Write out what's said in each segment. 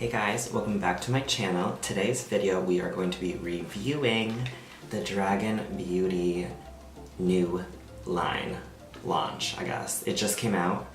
Hey guys, welcome back to my channel. Today's video we are going to be reviewing the Dragun Beauty new line launch, I guess. It just came out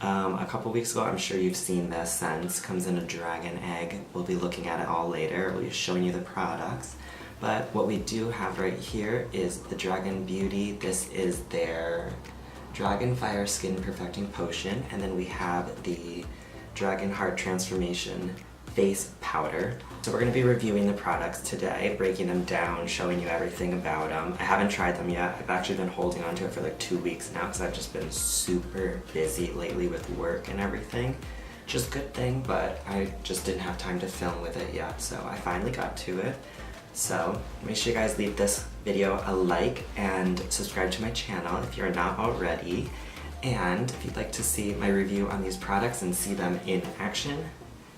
a couple weeks ago. I'm sure you've seen this since. Comes in a dragon egg. We'll be looking at it all later. We'll be showing you the products. But what we do have right here is the Dragun Beauty. This is their Dragon Fire Skin Perfecting Potion, and then we have the Dragon Heart Transformation Face Powder. So we're going to be reviewing the products today, breaking them down, showing you everything about them. I haven't tried them yet. I've actually been holding on to it for like 2 weeks now because I've just been super busy lately with work and everything. Just a good thing, but I just didn't have time to film with it yet, so I finally got to it. So make sure you guys leave this video a like and subscribe to my channel if you're not already. And if you'd like to see my review on these products and see them in action,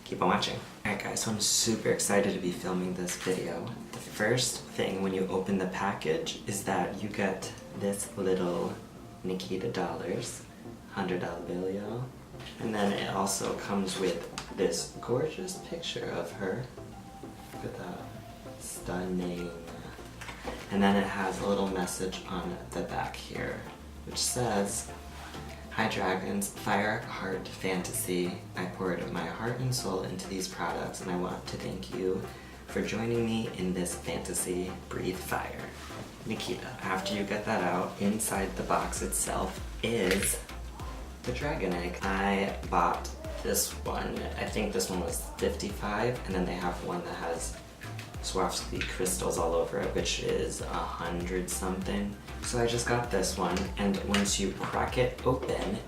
keep on watching. Alright guys, so I'm super excited to be filming this video. The first thing when you open the package is that you get this little Nikita dollars, $100 bill, y'all. And then it also comes with this gorgeous picture of her. Look at that. Stunning. And then it has a little message on the back here, which says, "Hi Dragons, Fire Heart Fantasy. I poured my heart and soul into these products and I want to thank you for joining me in this fantasy. Breathe fire. Nikita." After you get that out, inside the box itself is the dragon egg. I bought this one. I think this one was $55, and then they have one that has Swarovski crystals all over it, which is 100 something. So I just got this one, and once you crack it open,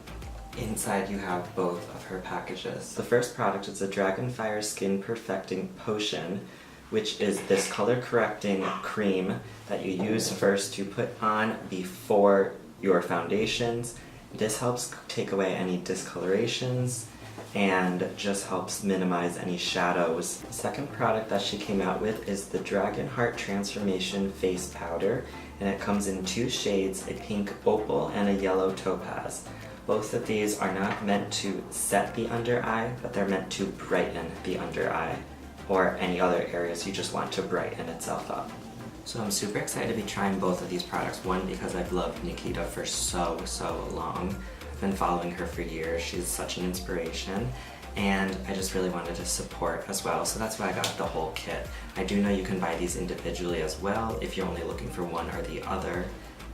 inside you have both of her packages. The first product is a Dragon Fire Skin Perfecting Potion, which is this color correcting cream that you use first to put on before your foundations. This helps take away any discolorations and just helps minimize any shadows. The second product that she came out with is the Dragon Heart Transformation Face Powder, and it comes in 2 shades, a pink opal and a yellow topaz. Both of these are not meant to set the under eye, but they're meant to brighten the under eye or any other areas you just want to brighten itself up. So I'm super excited to be trying both of these products. One, because I've loved Nikita for so long. Been following her for years. She's such an inspiration, and I just really wanted to support as well, so that's why I got the whole kit. I do know you can buy these individually as well if you're only looking for one or the other,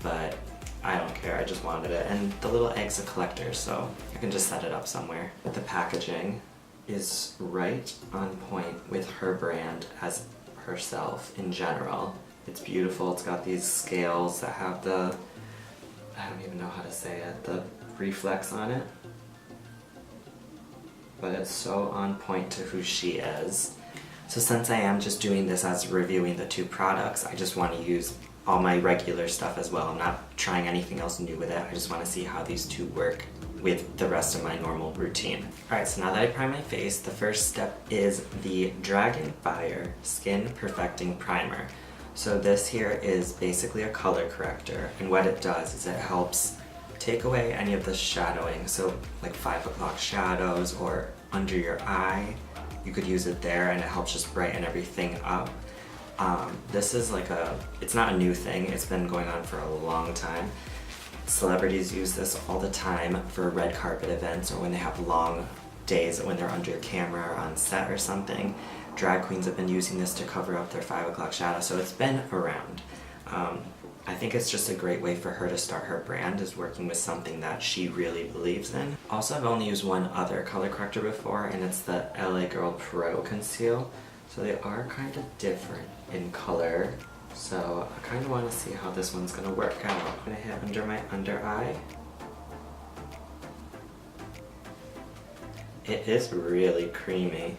but I don't care, I just wanted it. And the little egg's a collector, so I can just set it up somewhere. The packaging is right on point with her brand as herself in general. It's beautiful. It's got these scales that have the, I don't even know how to say it, the reflex on it, but it's so on point to who she is. So since I am just doing this as reviewing the 2 products, I just want to use all my regular stuff as well. I'm not trying anything else new with it. I just want to see how these 2 work with the rest of my normal routine. Alright, so now that I prime my face, the first step is the Dragon Fire Skin Perfecting Primer. So this here is basically a color corrector, and what it does is it helps take away any of the shadowing, so like 5 o'clock shadows or under your eye. You could use it there and it helps just brighten everything up. This is like it's not a new thing, it's been going on for a long time. Celebrities use this all the time for red carpet events or when they have long days when they're under camera or on set or something. Drag queens have been using this to cover up their 5 o'clock shadow, so it's been around. I think it's just a great way for her to start her brand, is working with something that she really believes in. Also, I've only used one other color corrector before, and it's the LA Girl Pro Conceal. So they are kind of different in color. So I kind of want to see how this one's going to work out. I'm going to hit under my under eye. It is really creamy.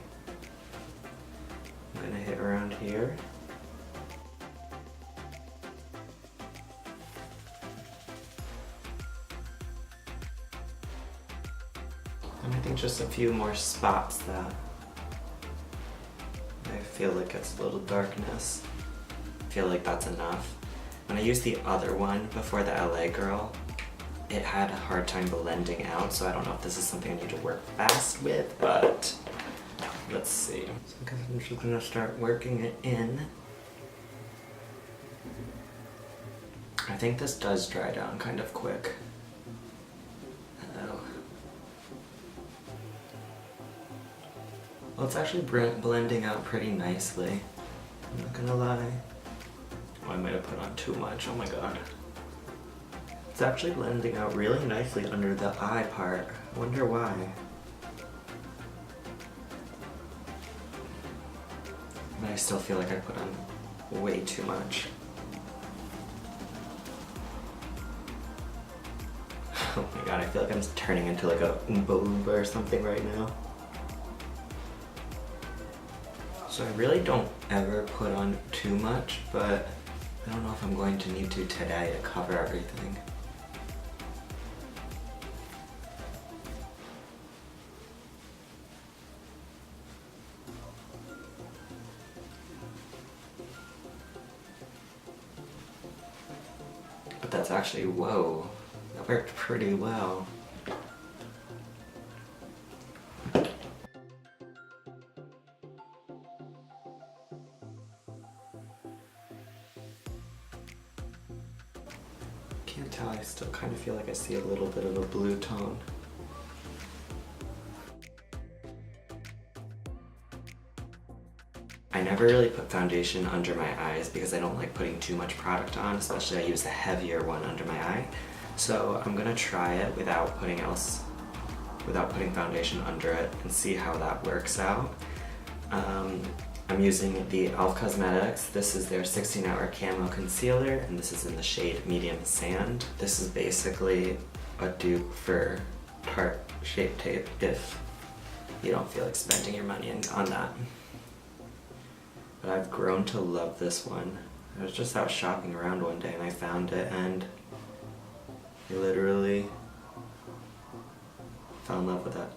I'm going to hit around here. And I think just a few more spots that I feel like it's a little darkness. I feel like that's enough. When I used the other one before the LA Girl, it had a hard time blending out, so I don't know if this is something I need to work fast with, but Let's see. So I guess I'm just gonna start working it in. I think this does dry down kind of quick. Oh. Well, it's actually blending out pretty nicely. I'm not gonna lie. Oh, I might have put on too much. Oh my god. It's actually blending out really nicely under the eye part. I wonder why. But I still feel like I put on way too much. Oh my god, I feel like I'm turning into like a Oompa Loompa or something right now. So I really don't ever put on too much, but I don't know if I'm going to need to today to cover everything. But that's actually, whoa, that worked pretty well. Can't tell, I still kind of feel like I see a little bit of a blue tone. I never really put foundation under my eyes because I don't like putting too much product on, especially I use a heavier one under my eye. So I'm gonna try it without putting foundation under it and see how that works out. I'm using the e.l.f. Cosmetics. This is their 16-hour camo concealer, and this is in the shade Medium Sand. This is basically a dupe for Tarte Shape Tape if you don't feel like spending your money on that. But I've grown to love this one. I was just out shopping around one day and I found it and I literally fell in love with it.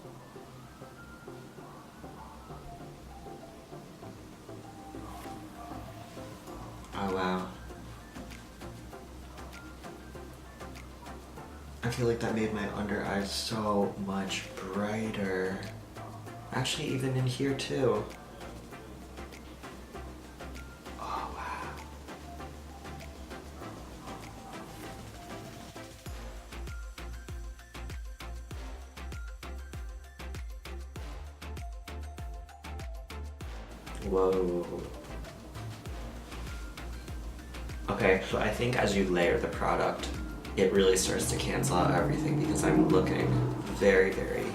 Oh wow. I feel like that made my under eyes so much brighter. Actually, even in here too. Oh wow. Whoa. Okay, so I think as you layer the product, it really starts to cancel out everything because I'm looking very, very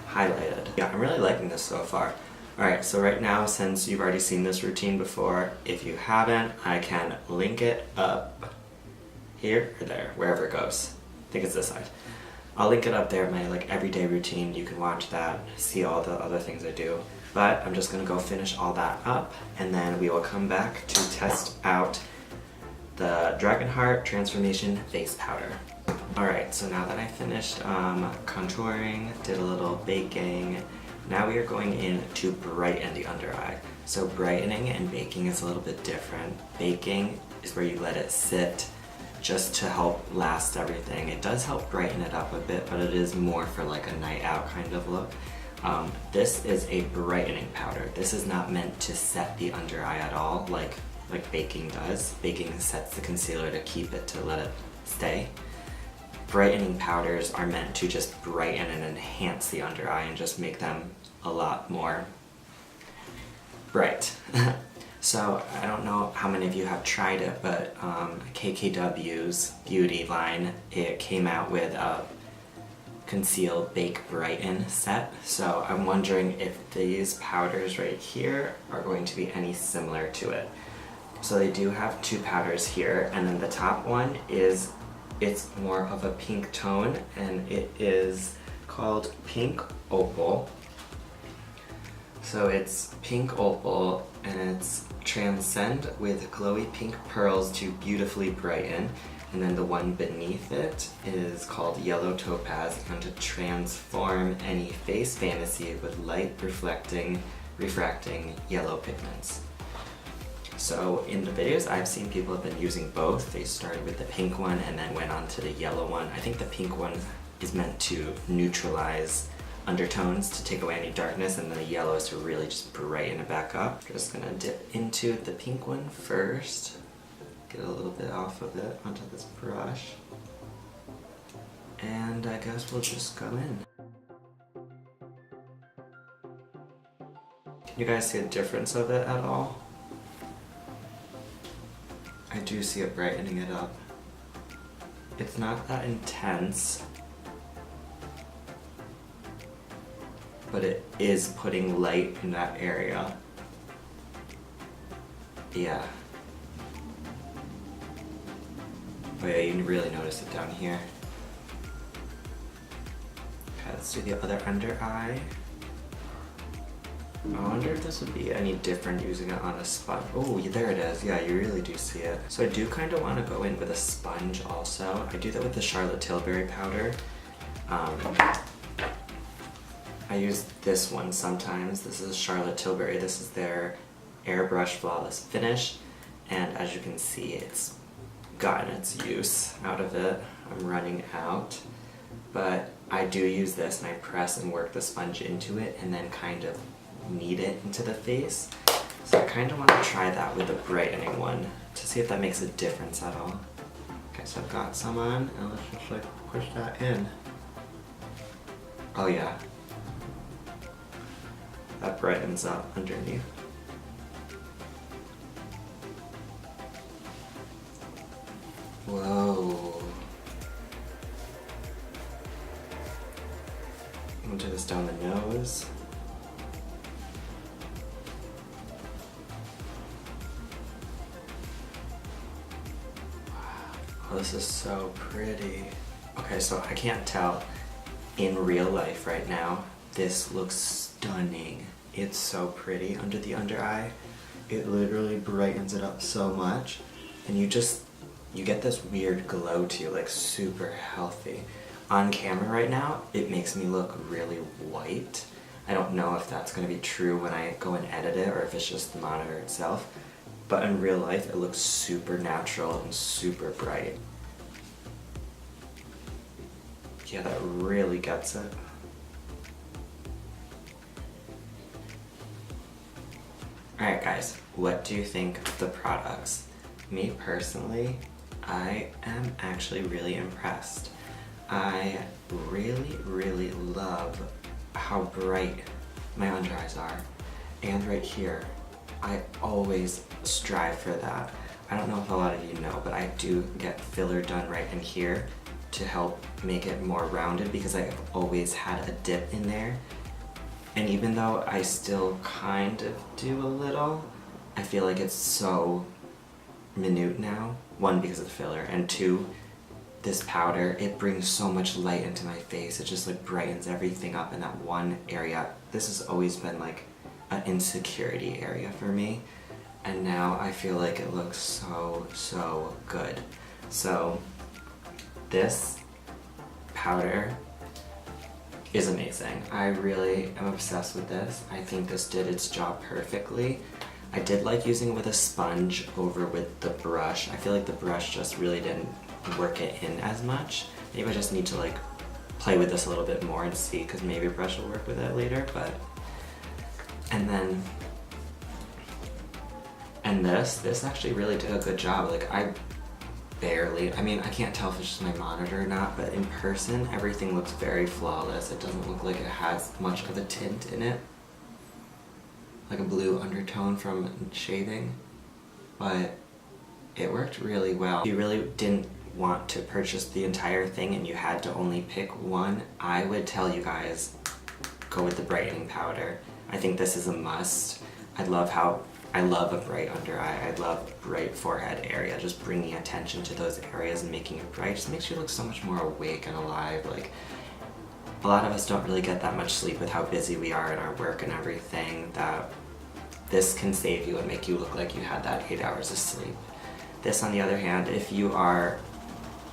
highlighted. Yeah, I'm really liking this so far. Alright, so right now, since you've already seen this routine before, if you haven't, I can link it up here or there, wherever it goes. I think it's this side. I'll link it up there, my like everyday routine. You can watch that, see all the other things I do. But I'm just gonna go finish all that up and then we will come back to test out the Dragun Heart Transformation Face Powder. Alright, so now that I finished contouring, did a little baking, now we are going in to brighten the under eye. So brightening and baking is a little bit different. Baking is where you let it sit just to help last everything. It does help brighten it up a bit, but it is more for like a night out kind of look. This is a brightening powder. This is not meant to set the under eye at all like baking does. Baking sets the concealer to keep it, to let it stay. Brightening powders are meant to just brighten and enhance the under eye and just make them a lot more bright. So I don't know how many of you have tried it, but KKW's beauty line, it came out with a Conceal, Bake, Brighten set. So I'm wondering if these powders right here are going to be any similar to it. So they do have two powders here, and then the top one is, it's more of a pink tone, and it is called Pink Opal. So it's Pink Opal, and it's Transcend with glowy pink pearls to beautifully brighten. And then the one beneath it is called Yellow Topaz, and to transform any face fantasy with light refracting yellow pigments. So in the videos I've seen, people have been using both. They started with the pink one and then went on to the yellow one. I think the pink one is meant to neutralize undertones to take away any darkness, and then the yellow is to really just brighten it back up. Just gonna dip into the pink one first. Get a little bit off of it onto this brush. And I guess we'll just go in. Can you guys see a difference of it at all? I do see it brightening it up. It's not that intense, but it is putting light in that area. Yeah. Oh yeah, you can really notice it down here. Okay, let's do the other under eye. I wonder if this would be any different using it on a sponge. Oh, there it is. Yeah, you really do see it. So I do kind of want to go in with a sponge also. I do that with the Charlotte Tilbury powder. I use this one sometimes. This is Charlotte Tilbury. This is their Airbrush Flawless Finish. And as you can see, it's gotten its use out of it. I'm running out. But I do use this and I press and work the sponge into it and then kind of knead it into the face. So I kind of want to try that with the brightening one to see if that makes a difference at all. Okay, so I've got some on and let's just like push that in. Oh yeah. That brightens up underneath. Whoa. I'm gonna do this down the nose. Oh, this is so pretty. Okay, so I can't tell in real life right now. This looks stunning. It's so pretty under the under eye. It literally brightens it up so much. And you get this weird glow to you, like super healthy. On camera right now, it makes me look really white. I don't know if that's gonna be true when I go and edit it or if it's just the monitor itself. But in real life, it looks super natural and super bright. Yeah, that really gets it. Alright guys, what do you think of the products? Me personally, I am actually really impressed. I really love how bright my under eyes are. And right here, I always strive for that. I don't know if a lot of you know, but I do get filler done right in here to help make it more rounded because I've always had a dip in there. And even though I still kind of do a little, I feel like it's so minute now. One, because of the filler, and two, this powder, it brings so much light into my face. It just like brightens everything up in that one area. This has always been like an insecurity area for me, and now I feel like it looks so good. So this powder is amazing. I really am obsessed with this. I think this did its job perfectly. I did like using it with a sponge over with the brush. I feel like the brush just really didn't work it in as much. Maybe I just need to like play with this a little bit more and see, because maybe a brush will work with it later, but... And this actually really did a good job. Like I mean, I can't tell if it's just my monitor or not, but in person, everything looks very flawless. It doesn't look like it has much of a tint in it. Like a blue undertone from shaving, but it worked really well. If you really didn't want to purchase the entire thing and you had to only pick one, I would tell you guys, go with the brightening powder. I think this is a must. I love a bright under eye. I love bright forehead area. Just bringing attention to those areas and making it bright just makes you look so much more awake and alive. Like, a lot of us don't really get that much sleep with how busy we are in our work and everything, that this can save you and make you look like you had that 8 hours of sleep. This, on the other hand, if you are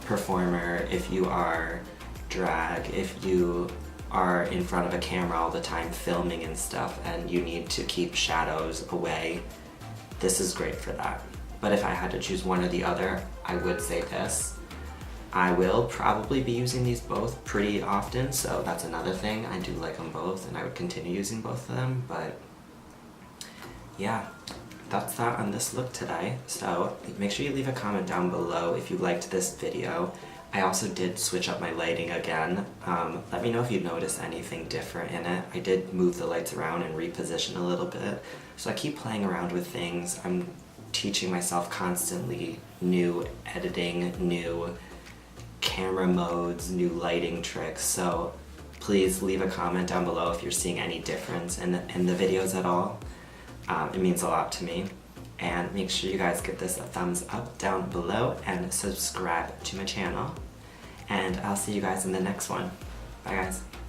performer, if you are drag, if you are in front of a camera all the time filming and stuff and you need to keep shadows away, this is great for that. But if I had to choose one or the other, I would say this. I will probably be using these both pretty often, so that's another thing. I do like them both and I would continue using both of them, but yeah, that's that on this look today. So make sure you leave a comment down below if you liked this video. I also did switch up my lighting again. Let me know if you noticed anything different in it. I did move the lights around and reposition a little bit. So I keep playing around with things. I'm teaching myself constantly new editing, new camera modes, new lighting tricks. So please leave a comment down below if you're seeing any difference in the videos at all. It means a lot to me. And make sure you guys give this a thumbs up down below and subscribe to my channel. And I'll see you guys in the next one. Bye guys.